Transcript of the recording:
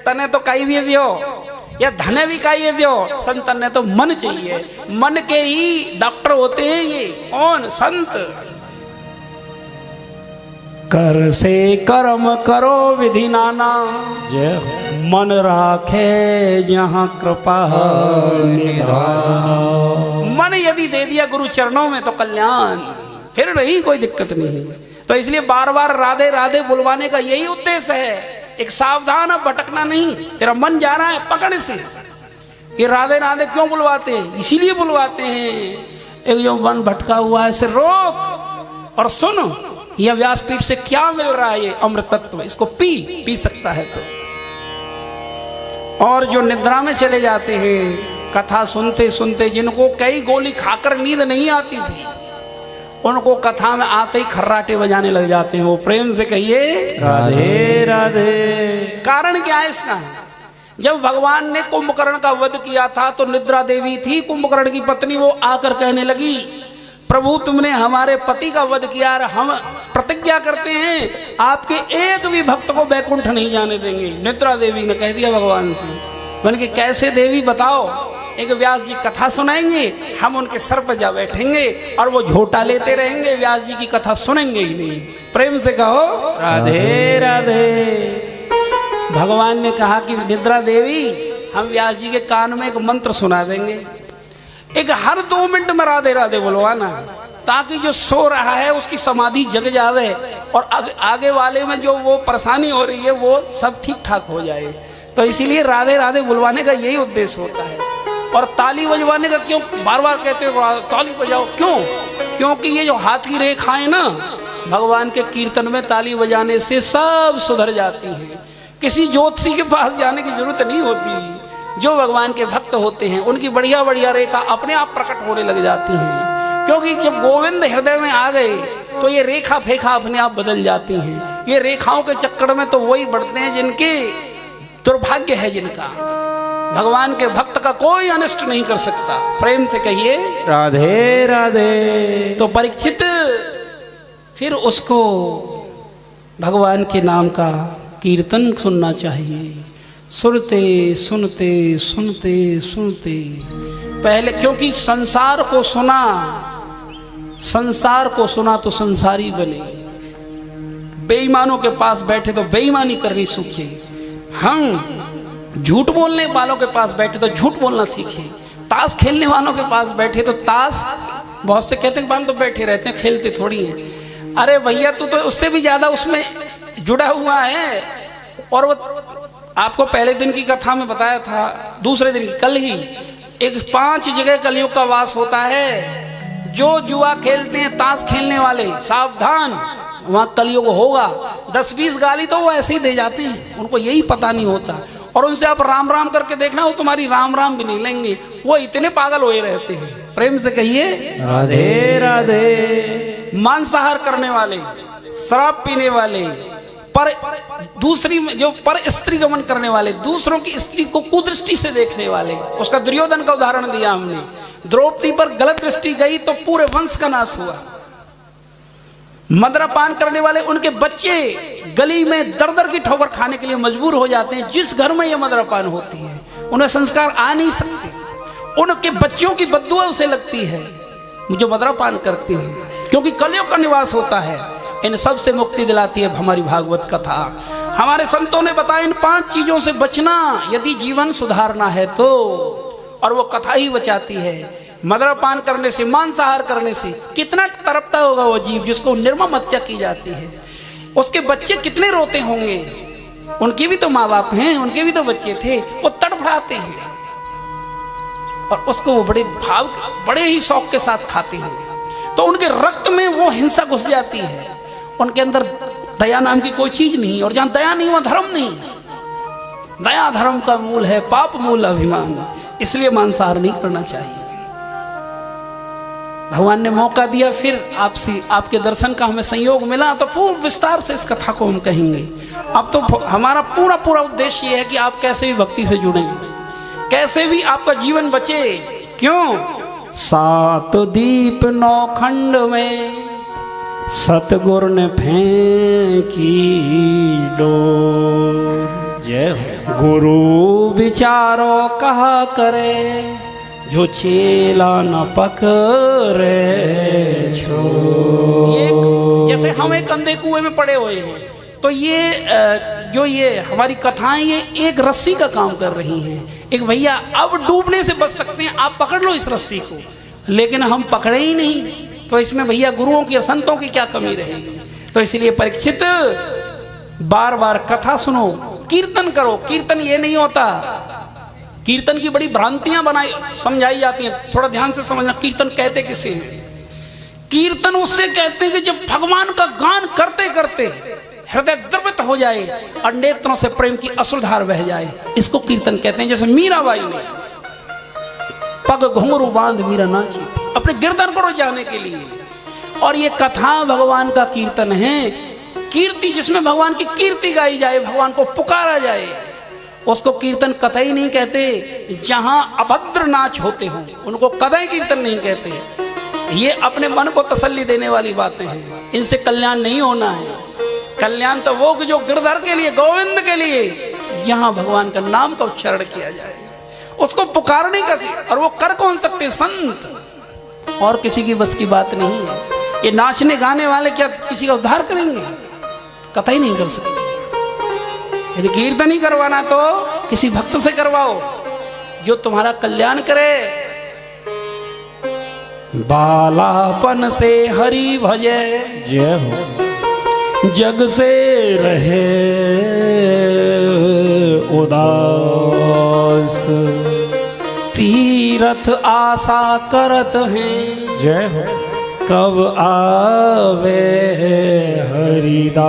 तने तो कई भी दियो या धने भी कई दियो, संतन ने तो मन चाहिए। मन के ही डॉक्टर होते हैं ये कौन? संत। कर से कर्म करो विधि नाना, मन राखे जहाँ कृपा निधान। मन यदि दे दिया गुरु चरणों में तो कल्याण, फिर नहीं कोई दिक्कत नहीं। तो इसलिए बार बार राधे राधे बुलवाने का यही उद्देश्य है, एक सावधान, अब भटकना नहीं। तेरा मन जा रहा है पकड़ से, ये राधे राधे क्यों बुलवाते हैं? इसीलिए बुलवाते हैं। एक जो मन भटका हुआ है इसे रोक और सुन, यह व्यासपीठ से क्या मिल रहा है, ये अमृत तत्व, इसको पी सकता है तो। और जो निद्रा में चले जाते हैं कथा सुनते सुनते, जिनको कई गोली खाकर नींद नहीं आती थी, उनको कथा में आते ही खर्राटे बजाने लग जाते हैं। वो प्रेम से कहिए राधे राधे। कारण क्या है इसका? जब भगवान ने कुंभकर्ण का वध किया था तो निद्रा देवी थी कुंभकर्ण की पत्नी, वो आकर कहने लगी, प्रभु तुमने हमारे पति का वध किया, हम प्रतिज्ञा करते हैं आपके एक भी भक्त को बैकुंठ नहीं जाने देंगे। निद्रा देवी ने कह दिया भगवान से, बोले कि कैसे देवी बताओ? एक व्यास जी कथा सुनाएंगे, हम उनके सर पर जा बैठेंगे और वो झोटा लेते रहेंगे, व्यास जी की कथा सुनेंगे ही नहीं। प्रेम से कहो राधे राधे। भगवान ने कहा कि निद्रा देवी, हम व्यास जी के कान में एक मंत्र सुना देंगे, एक हर 2 मिनट में राधे राधे बोलवाना, ताकि जो सो रहा है उसकी समाधि जग जावे और आगे वाले में जो वो परेशानी हो रही है वो सब ठीक ठाक हो जाए। तो इसीलिए राधे राधे बुलवाने का यही उद्देश्य होता है। और ताली बजवाने का क्यों बार बार कहते हो ताली बजाओ? क्यों? क्योंकि ये जो हाथ की रेखाएं ना, भगवान के कीर्तन में ताली बजाने से सब सुधर जाती हैं। किसी ज्योतिषी के पास जाने की जरूरत नहीं होती। जो भगवान के भक्त होते हैं उनकी बढ़िया बढ़िया रेखा अपने आप प्रकट होने लग जाती हैं, क्योंकि जब गोविंद हृदय में आ गए तो ये रेखा फेखा अपने आप बदल जाती हैं। ये रेखाओं के चक्कर में तो वही बढ़ते हैं जिनके दुर्भाग्य है, जिनका भगवान के भक्त का कोई अनिष्ट नहीं कर सकता। प्रेम से कहिए राधे राधे। तो परीक्षित फिर उसको भगवान के नाम का कीर्तन सुनना चाहिए। सुनते सुनते सुनते सुनते पहले, क्योंकि संसार को सुना तो संसारी बने। बेईमानों के पास बैठे तो बेईमानी करनी सीखे, हम झूठ बोलने वालों के पास बैठे तो झूठ बोलना सीखे, ताश खेलने वालों के पास बैठे तो ताश, बहुत से कहते हैं तो बैठे रहते हैं, खेलते थोड़ी हैं। अरे भैया तू तो उससे भी ज्यादा उसमें जुड़ा हुआ है। और वो आपको पहले दिन की कथा में बताया था, दूसरे दिन कल ही, एक 5 जगह कलयुग का वास होता है। जो जुआ खेलते हैं, ताश खेलने वाले, सावधान, वहां कलयुग होगा। 10-20 गाली तो वो ऐसे ही दे जाते हैं, उनको यही पता नहीं होता। और उनसे आप राम राम करके देखना, वो तुम्हारी राम राम भी नहीं लेंगे, वो इतने पागल हुए रहते हैं। प्रेम से कहिए राधे राधे। मांसाहार करने वाले, शराब पीने वाले, पर दूसरी जो पर स्त्री गमन करने वाले, दूसरों की स्त्री को कुदृष्टि से देखने वाले, उसका दुर्योधन का उदाहरण दिया हमने। द्रौपदी पर गलत दृष्टि गई तो पूरे वंश का नाश हुआ। मदरापान करने वाले, उनके बच्चे गली में दर दर की ठोकर खाने के लिए मजबूर हो जाते हैं। जिस घर में यह मदरापान होती है उन्हें संस्कार आ नहीं सकते, उनके बच्चों की बद्दुआ उसे लगती है जो मदरापान करते हैं, क्योंकि कलयुग का निवास होता है। इन सब से मुक्ति दिलाती है हमारी भागवत कथा। हमारे संतों ने बताया इन 5 चीजों से बचना यदि जीवन सुधारना है तो, और वो कथा ही बचाती है। मदरापान करने से, मांसाहार करने से कितना तड़पता होगा वो जीव जिसको निर्मम हत्या की जाती है। उसके बच्चे कितने रोते होंगे, उनके भी तो माँ बाप हैं, उनके भी तो बच्चे थे, वो तड़फड़ाते हैं और उसको वो बड़े ही शौक के साथ खाते हैं। तो उनके रक्त में वो हिंसा घुस जाती है, उनके अंदर दया नाम की कोई चीज नहीं। और जहां दया नहीं वहां धर्म नहीं। दया धर्म का मूल है, पाप मूल अभिमान। इसलिए मांसाहार नहीं करना चाहिए। भगवान ने मौका दिया, फिर आपसे आपके दर्शन का हमें संयोग मिला तो पूर्ण विस्तार से इस कथा को हम कहेंगे। अब तो हमारा पूरा उद्देश्य ये है कि आप कैसे भी भक्ति से जुड़े, कैसे भी आपका जीवन बचे। क्यों? 7 दीप 9 खंड में सतगुरु ने फेंकी डोर। जय हो। गुरु विचारो कहा करे, जो चेला न पकड़े छो। ये जैसे हम एक अंधे कुएं में पड़े हुए हैं, तो ये हमारी कथाएं ये एक रस्सी का काम कर रही हैं। एक भैया अब डूबने से बच सकते हैं, आप पकड़ लो इस रस्सी को, लेकिन हम पकड़े ही नहीं, तो इसमें भैया गुरुओं की संतों की क्या कमी रहेगी। तो इसलिए परीक्षित बार बार कथा सुनो, कीर्तन करो। कीर्तन ये नहीं होता, कीर्तन की बड़ी भ्रांतियां बनाई समझाई जाती हैं, थोड़ा ध्यान से समझना। कीर्तन कहते किसे हैं? कीर्तन उससे कहते हैं कि जब भगवान का गान करते करते हृदय द्रवित हो जाए और नेत्रों से प्रेम की अश्रुधार बह जाए, इसको कीर्तन कहते हैं। जैसे मीराबाई ने पग घुंघरू बांध मीरा नाची अपने गिरधर को जाने के लिए, और ये कथा भगवान का कीर्तन है। कीर्ति जिसमें भगवान की कीर्ति गाई जाए, भगवान को पुकारा जाए, उसको कीर्तन कतई नहीं कहते। जहां अभद्र नाच होते हो उनको कतई कीर्तन नहीं कहते। ये अपने मन को तसल्ली देने वाली बातें हैं, इनसे कल्याण नहीं होना है। कल्याण तो वो जो गिरधर के लिए, गोविंद के लिए यहां भगवान का नाम का उच्चारण किया जाए, उसको पुकारने का, और वो कर कौन सकते? संत, और किसी की बस की बात नहीं है। ये नाचने गाने वाले क्या किसी का उद्धार करेंगे? कतई नहीं कर सकते। यदि कीर्तन ही करवाना तो किसी भक्त से करवाओ जो तुम्हारा कल्याण करे। बालापन से हरि भजे, जय हो। जग से रहे उदास, तीरथ आशा करत हैं, जय हो। कब आवे हरिदास।